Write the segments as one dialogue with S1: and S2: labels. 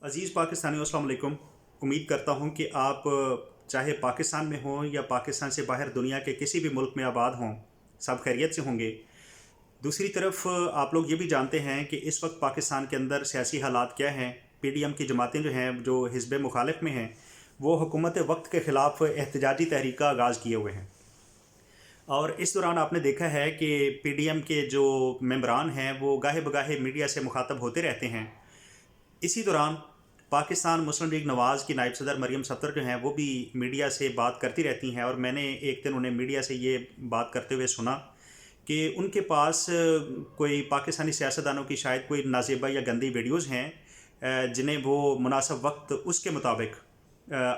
S1: अज़ीज़ पाकिस्तानियों, अस्सलाम वालेकुम। उम्मीद करता हूँ कि आप चाहे पाकिस्तान में हों या पाकिस्तान से बाहर दुनिया के किसी भी मुल्क में आबाद हों, सब खैरियत से होंगे। दूसरी तरफ आप लोग ये भी जानते हैं कि इस वक्त पाकिस्तान के अंदर सियासी हालात क्या हैं। पीडीएम की जमातें जो हैं, जो हिज़्ब मुखालिफ में हैं, वो हुकूमत वक्त के ख़िलाफ़ एहतजाजी तहरीक का आगाज़ किए हुए हैं। और इस दौरान आपने देखा है कि पीडीएम के जो मेंबरान हैं वो गाहे बगाहे मीडिया से मुखातब होते रहते हैं। इसी दौरान पाकिस्तान मुस्लिम लीग नवाज़ की नायब सदर मरीम सफ़दर जो हैं वो भी मीडिया से बात करती रहती हैं, और मैंने एक दिन उन्हें मीडिया से ये बात करते हुए सुना कि उनके पास कोई पाकिस्तानी सियासतदानों की शायद कोई नाजेबा या गंदी वीडियोज़ हैं, जिन्हें वो मुनासिब वक्त उसके मुताबिक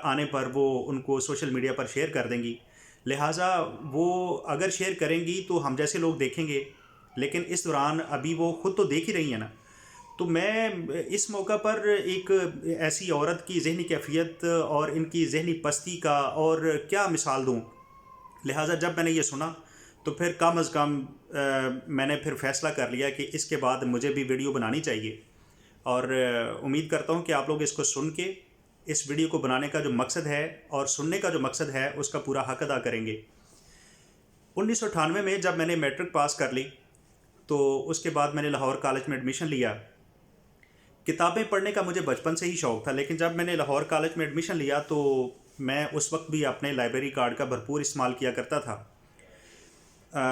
S1: आने पर वो उनको सोशल मीडिया पर शेयर कर देंगी। लिहाजा वो अगर शेयर करेंगी तो हम जैसे लोग देखेंगे, लेकिन इस दौरान अभी वो ख़ुद तो देख ही रही हैं ना। तो मैं इस मौका पर एक ऐसी औरत की ज़हनी कैफियत और इनकी ज़हनी पस्ती का और क्या मिसाल दूँ। लिहाजा जब मैंने ये सुना तो फिर कम अज़ कम मैंने फिर फ़ैसला कर लिया कि इसके बाद मुझे भी वीडियो बनानी चाहिए। और उम्मीद करता हूँ कि आप लोग इसको सुन के इस वीडियो को बनाने का जो मकसद है और सुनने का जो मकसद है उसका पूरा हक़ अदा करेंगे। 1998 में जब मैंने मैट्रिक पास कर ली तो उसके बाद मैंने लाहौर कॉलेज में एडमिशन लिया। किताबें पढ़ने का मुझे बचपन से ही शौक़ था, लेकिन जब मैंने लाहौर कॉलेज में एडमिशन लिया तो मैं उस वक्त भी अपने लाइब्रेरी कार्ड का भरपूर इस्तेमाल किया करता था।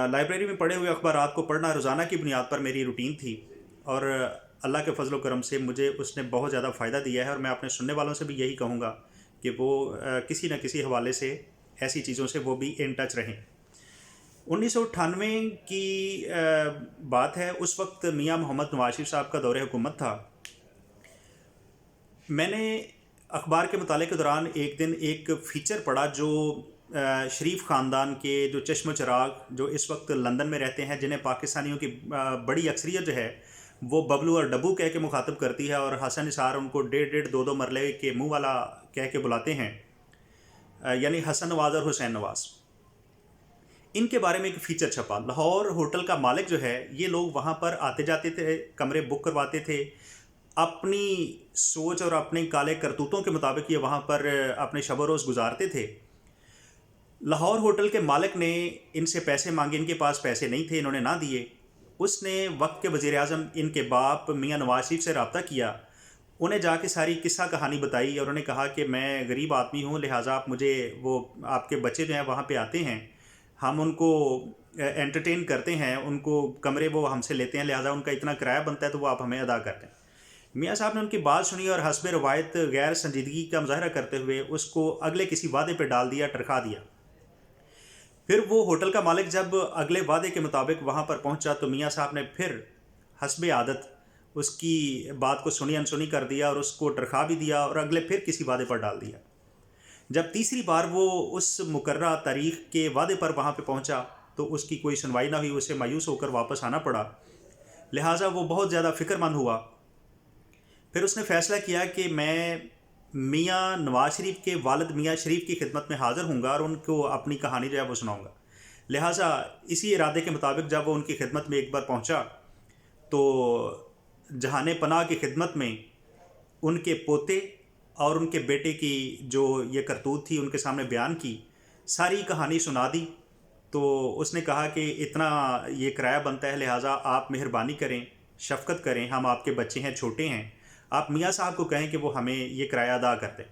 S1: लाइब्रेरी में पढ़े हुए अखबारात को पढ़ना रोज़ाना की बुनियाद पर मेरी रूटीन थी, और अल्लाह के फजल करम से मुझे उसने बहुत ज़्यादा फ़ायदा दिया है। और मैं अपने सुनने वालों से भी यही कहूँगा कि वो किसी न किसी हवाले से ऐसी चीज़ों से वो भी इन टच रहें। 1998 की बात है। उस वक्त मियाँ मोहम्मद नवाज शरीफ साहब का दौरे हुकूमत था। मैंने अखबार के मुताले के दौरान एक दिन एक फ़ीचर पढ़ा जो शरीफ ख़ानदान के जो चश्म चिराग जो इस वक्त लंदन में रहते हैं, जिन्हें पाकिस्तानियों की बड़ी अक्सरियत जो है वो बबलू और डब्बू कह के मुखातब करती है, और हसन निसार उनको डेढ़ दो दो मरले के मुंह वाला कह के बुलाते हैं, यानी हसन नवाज़ और हुसैन नवाज़। इनके बारे में एक फ़ीचर छपा। लाहौर होटल का मालिक जो है, ये लोग वहाँ पर आते जाते थे, कमरे बुक करवाते थे। अपनी सोच और अपने काले करतूतों के मुताबिक ये वहाँ पर अपने शब रोज़ गुजारते थे। लाहौर होटल के मालिक ने इनसे पैसे मांगे, इनके पास पैसे नहीं थे, इन्होंने ना दिए। उसने वक्त के वज़ीर-ए-आज़म इनके बाप मियाँ नवाज शरीफ से रब्ता किया, उन्हें जाके सारी किस्सा कहानी बताई, और उन्होंने कहा कि मैं गरीब आदमी हूँ, लिहाजा आप मुझे, वो आपके बच्चे जो हैं वहाँ पे आते हैं, हम उनको एंटरटेन करते हैं, उनको कमरे वो हमसे लेते हैं, लिहाजा उनका इतना किराया बनता है तो वो आप हमें अदा करते हैं। मियाँ साहब ने उनकी बात सुनी और हस्ब रवायत गैर संजीदगी का मुजाहरा करते हुए उसको अगले किसी वादे पर डाल दिया, टरखा दिया। फिर वो होटल का मालिक जब अगले वादे के मुताबिक वहाँ पर पहुँचा तो मियाँ साहब ने फिर हस्ब आदत उसकी बात को सुनी अनसुनी कर दिया और उसको टरखा भी दिया, और अगले फिर किसी वादे पर डाल दिया। जब तीसरी बार वो उस मुकर्ररा तारीख़ के वादे पर वहाँ पे पहुँचा तो उसकी कोई सुनवाई ना हुई, उसे मायूस होकर वापस आना पड़ा। लिहाजा वो बहुत ज़्यादा फ़िक्रमंद हुआ। फिर उसने फ़ैसला किया कि मैं मियाँ नवाज शरीफ के वालिद मियाँ शरीफ की खिदमत में हाज़िर होऊंगा और उनको अपनी कहानी जो है वो सुनाऊँगा। लिहाजा इसी इरादे के मुताबिक जब वो उनकी खिदमत में एक बार पहुँचा तो जहाने पनाह की खिदमत में उनके पोते और उनके बेटे की जो ये करतूत थी उनके सामने बयान की, सारी कहानी सुना दी। तो उसने कहा कि इतना ये किराया बनता है, लिहाजा आप मेहरबानी करें, शफ़क़त करें, हम आपके बच्चे हैं, छोटे हैं, आप मियाँ साहब को कहें कि वो हमें ये किराया अदा कर दें।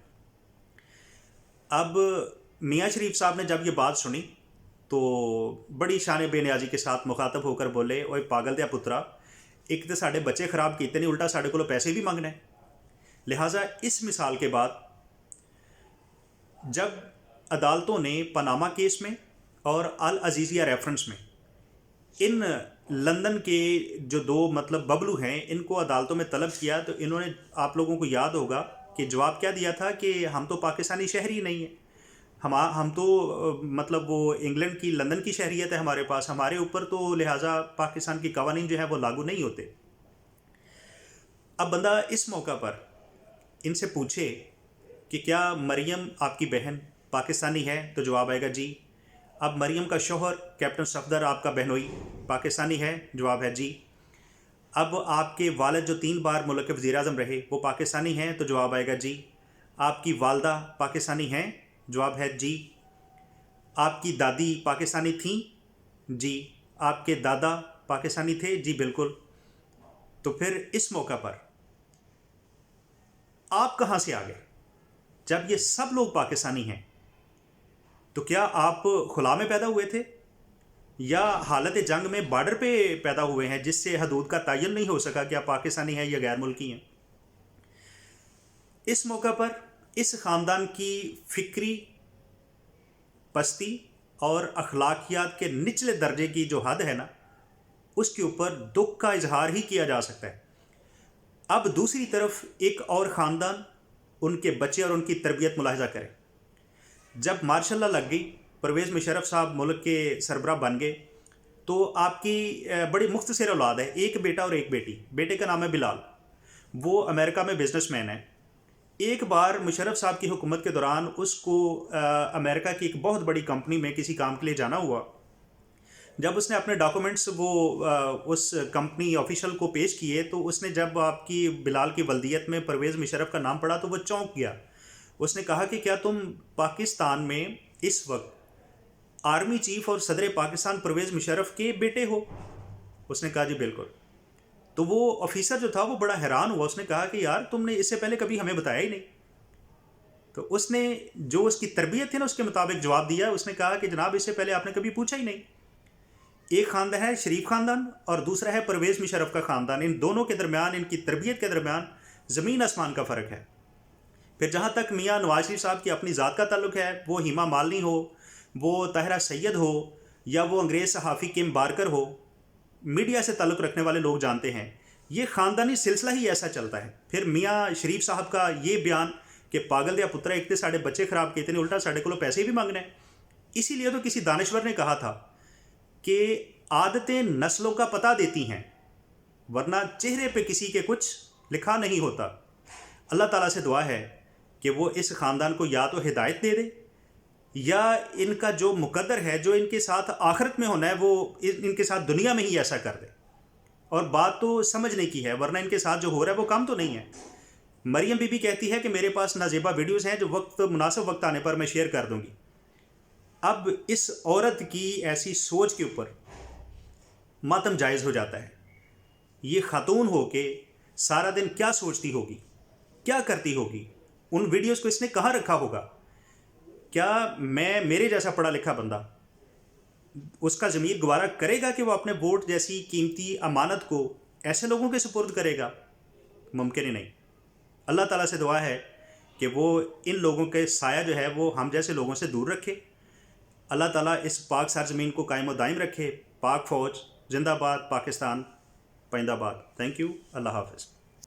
S1: अब मियाँ शरीफ साहब ने जब ये बात सुनी तो बड़ी शान बेनियाजी के साथ मुखातब होकर बोले, ओए पागल दिया पुत्रा, एक तो साढ़े बच्चे ख़राब कीते नहीं, उल्टा साढ़े को पैसे भी मंगने। लिहाजा इस मिसाल के बाद जब अदालतों ने पनामा केस में और अल अजीज़िया रेफरेंस में इन लंदन के जो दो बबलू हैं, इनको अदालतों में तलब किया, तो इन्होंने, आप लोगों को याद होगा कि जवाब क्या दिया था कि हम तो पाकिस्तानी शहरी नहीं हैं, हम तो वो इंग्लैंड की, लंदन की शहरियत है हमारे पास, हमारे ऊपर तो लिहाजा पाकिस्तान की कवानीन जो है वो लागू नहीं होते। अब बंदा इस मौका पर इनसे पूछे कि क्या मरियम आपकी बहन पाकिस्तानी है, तो जवाब आएगा जी। अब मरियम का शौहर कैप्टन सफदर आपका बहनोई पाकिस्तानी है, जवाब है जी। اب آپ کے والد جو 3 بار ملک کے وزیر اعظم رہے وہ پاکستانی ہیں؟ تو جواب آئے گا جی۔ آپ کی والدہ پاکستانی ہیں؟ جواب ہے جی۔ آپ کی دادی پاکستانی تھیں؟ جی۔ آپ کے دادا پاکستانی تھے؟ جی بالکل۔ تو پھر اس موقع پر آپ کہاں سے آ گئے؟ جب یہ سب لوگ پاکستانی ہیں تو کیا آپ خلا میں پیدا ہوئے تھے یا حالت جنگ میں بارڈر پہ پیدا ہوئے ہیں جس سے حدود کا تعین نہیں ہو سکا کہ آپ پاکستانی ہیں یا غیر ملکی ہیں؟ اس موقع پر اس خاندان کی فکری پستی اور اخلاقیات کے نچلے درجے کی جو حد ہے نا، اس کے اوپر دکھ کا اظہار ہی کیا جا سکتا ہے۔ اب دوسری طرف ایک اور خاندان، ان کے بچے اور ان کی تربیت ملاحظہ کریں۔ جب ماشاء اللہ لگ گئی، پرویز مشرف صاحب ملک کے سربراہ بن گئے، تو آپ کی بڑی مختصر اولاد ہے، ایک بیٹا اور ایک بیٹی۔ بیٹے کا نام ہے بلال، وہ امریکہ میں بزنس مین ہے۔ ایک بار مشرف صاحب کی حکومت کے دوران اس کو امریکہ کی ایک بہت بڑی کمپنی میں کسی کام کے لیے جانا ہوا۔ جب اس نے اپنے ڈاکومنٹس اس کمپنی آفیشل کو پیش کیے تو اس نے جب آپ کی بلال کی ولدیت میں پرویز مشرف کا نام پڑھا تو وہ چونک گیا۔ اس نے کہا کہ کیا تم پاکستان میں اس وقت آرمی چیف اور صدر پاکستان پرویز مشرف کے بیٹے ہو؟ اس نے کہا جی بالکل۔ تو وہ آفیسر جو تھا وہ بڑا حیران ہوا، اس نے کہا کہ یار تم نے اس سے پہلے کبھی ہمیں بتایا ہی نہیں۔ تو اس نے جو اس کی تربیت تھی نا اس کے مطابق جواب دیا۔ اس نے کہا کہ جناب اس سے پہلے آپ نے کبھی پوچھا ہی نہیں۔ ایک خاندان ہے شریف خاندان اور دوسرا ہے پرویز مشرف کا خاندان، ان دونوں کے درمیان، ان کی تربیت کے درمیان زمین آسمان کا فرق ہے۔ پھر جہاں تک میاں نواز شریف صاحب کی اپنی ذات کا تعلق ہے، وہ ہیما مالنی ہو، وہ طاہرہ سید ہو، یا وہ انگریز صحافی کم بارکر ہو، میڈیا سے تعلق رکھنے والے لوگ جانتے ہیں یہ خاندانی سلسلہ ہی ایسا چلتا ہے۔ پھر میاں شریف صاحب کا یہ بیان کہ پاگل دیا پترا ایک تے ساڑے بچے خراب کیتے ہیں، الٹا ساڑے کو پیسے بھی مانگنے ہیں۔ اسی لیے تو کسی دانشور نے کہا تھا کہ عادتیں نسلوں کا پتہ دیتی ہیں، ورنہ چہرے پہ کسی کے کچھ لکھا نہیں ہوتا۔ اللہ تعالیٰ سے دعا ہے کہ وہ اس خاندان کو یا تو ہدایت دے دے یا ان کا جو مقدر ہے، جو ان کے ساتھ آخرت میں ہونا ہے، وہ ان کے ساتھ دنیا میں ہی ایسا کر دے۔ اور بات تو سمجھنے کی ہے، ورنہ ان کے ساتھ جو ہو رہا ہے وہ کام تو نہیں ہے۔ مریم بی بی کہتی ہے کہ میرے پاس نازیبا ویڈیوز ہیں جو مناسب وقت آنے پر میں شیئر کر دوں گی۔ اب اس عورت کی ایسی سوچ کے اوپر ماتم جائز ہو جاتا ہے۔ یہ خاتون ہو کے سارا دن کیا سوچتی ہوگی، کیا کرتی ہوگی، ان ویڈیوز کو اس نے کہاں رکھا ہوگا؟ کیا میرے جیسا پڑھا لکھا بندہ اس کا ضمیر گوارا کرے گا کہ وہ اپنے ووٹ جیسی قیمتی امانت کو ایسے لوگوں کے سپرد کرے گا؟ ممکن ہی نہیں۔ اللہ تعالیٰ سے دعا ہے کہ وہ ان لوگوں کے سایہ جو ہے وہ ہم جیسے لوگوں سے دور رکھے۔ اللہ تعالیٰ اس پاک سرزمین کو قائم و دائم رکھے۔ پاک فوج زندہ باد، پاکستان پائندہ باد۔ تھینک یو، اللہ حافظ۔